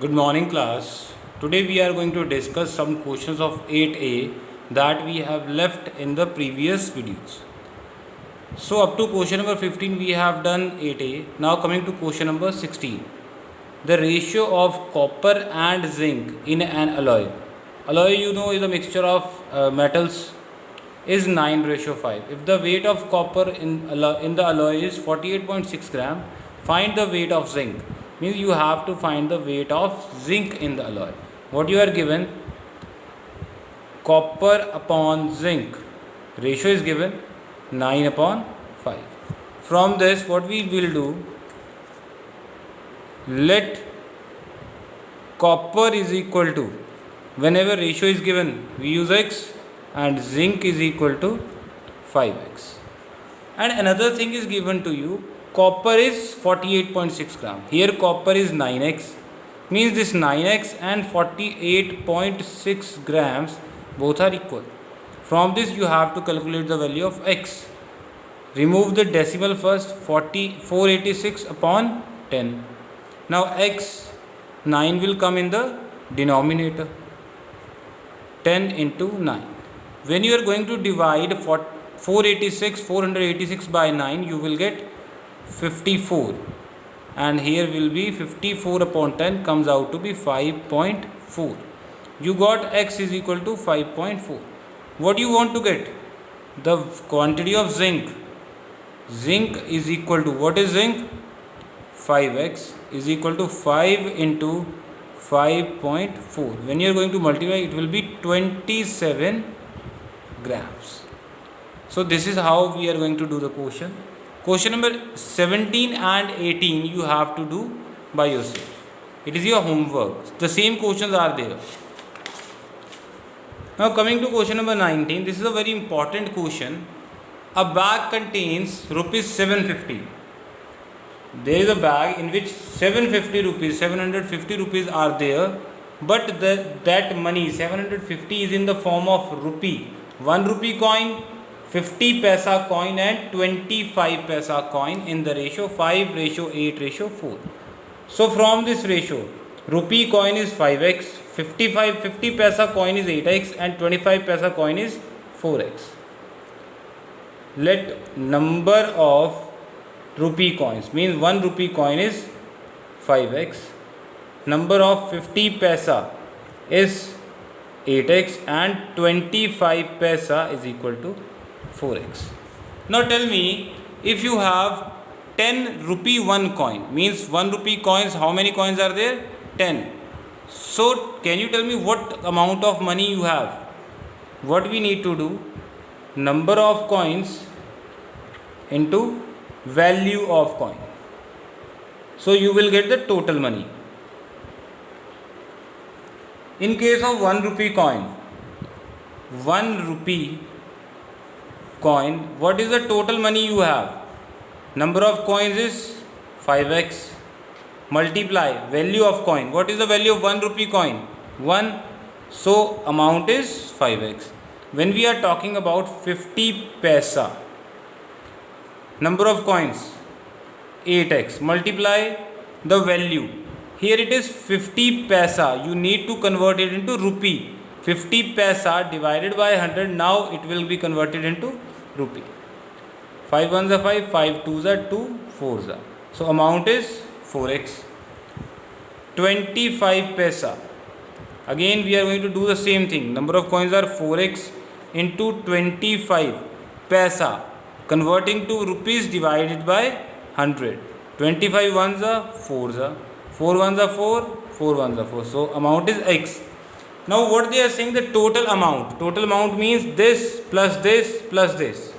Good morning, class. Today we are going to discuss some questions of 8A that we have left in the previous videos. So up to question number 15 we have done 8A. Now coming to question number 16. The ratio of copper and zinc in an alloy. Alloy, you know, is a mixture of metals, is 9:5. If the weight of copper in the alloy is 48.6 gram, find the weight of zinc. Means you have to find the weight of zinc in the alloy. What you are given? Copper upon zinc. Ratio is given 9/5. From this, what we will do? Let copper is equal to, whenever ratio is given, we use x, and zinc is equal to 5x. And another thing is given to you, copper is 48.6 gram. Here copper is 9x, means this 9x and 48.6 grams both are equal. From this you have to calculate the value of x. Remove the decimal first, 486 upon 10. Now x, 9 will come in the denominator, 10 into 9. When you are going to divide 486 by 9, you will get 54, and here will be 54 upon 10 comes out to be 5.4. You got x is equal to 5.4. What you want to get? The quantity of zinc. Zinc is equal to, what is zinc? 5x is equal to 5 into 5.4. When you are going to multiply, it will be 27 grams. So this is how we are going to do the question. Question number 17 and 18 you have to do by yourself. It is your homework. The same questions are there. Now coming to question number 19, this is a very important question. A bag contains rupees 750. There is a bag in which 750 rupees are there, but that money 750 is in the form of rupee. 1 rupee coin, 50 paisa coin and 25 paisa coin in the ratio 5:8:4. So from this ratio, rupee coin is 5x, 50 paisa coin is 8x and 25 paisa coin is 4x. Let number of rupee coins, means 1 rupee coin is 5x, number of 50 paisa is 8x and 25 paisa is equal to 4x. Now tell me, if you have 10 rupee 1 coin, means 1 rupee coins, how many coins are there? 10. So can you tell me what amount of money you have? What we need to do? Number of coins into value of coin. So you will get the total money. In case of 1 rupee coin, 1 rupee coin, what is the total money you have? Number of coins is 5x. Multiply value of coin. What is the value of 1 rupee coin? 1. So amount is 5x. When we are talking about 50 paisa, number of coins 8x, multiply the value. Here it is 50 paisa. You need to convert it into rupee. 50 paisa divided by 100. Now it will be converted into rupee. 5 ones are 5, 5 twos are 2, 4s are. So amount is 4x. 25 paisa. Again we are going to do the same thing. Number of coins are 4x into 25 paisa. Converting to rupees divided by 100. 25 ones are 4s are. 4 ones are 4, 4 ones are 4. So amount is x. Now what they are saying, the total amount. Total amount means this plus this plus this.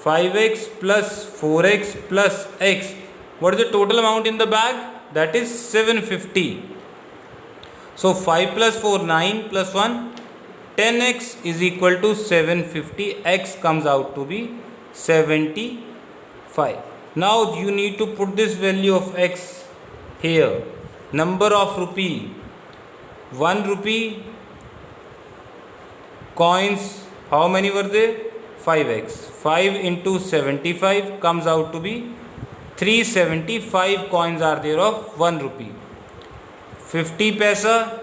5x plus 4x plus x. What is the total amount in the bag? That is 750. So 5 plus 4, 9 plus 1, 10x is equal to 750. X comes out to be 75. Now you need to put this value of x here. Number of rupee, 1 rupee coins, how many were there? 5x. 5 into 75 comes out to be 375 coins are there of 1 rupee. 50 paisa.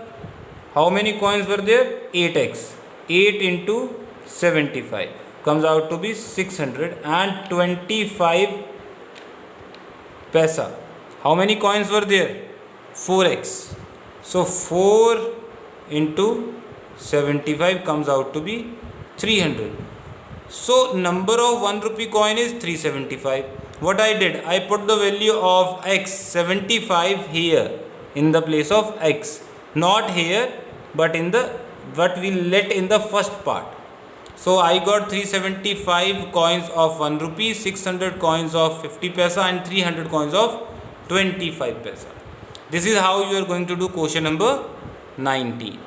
How many coins were there? 8x. 8 into 75 comes out to be 625 paisa. How many coins were there? 4x. So 4 into 75 comes out to be 300. So number of 1 rupee coin is 375. What I did, I put the value of x 75 here in the place of x, not here but in the what we let in the first part. So I got 375 coins of 1 rupee, 600 coins of 50 paisa and 300 coins of 25 paisa. This is how you are going to do question number 19.